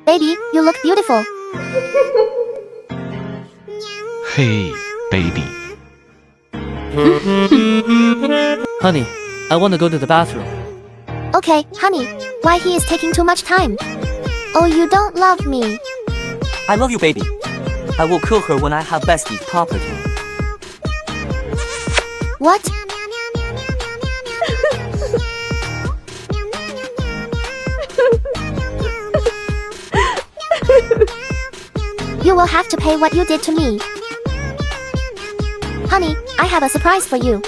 Baby, you look beautiful. Hey, baby. Honey, I want to go to the bathroom. Okay, honey. Why he is taking too much time? Oh, you don't love me. I love you, baby. I will kill her when I have Bestie's property. What? You will have to pay what you did to me. Honey, I have a surprise for you.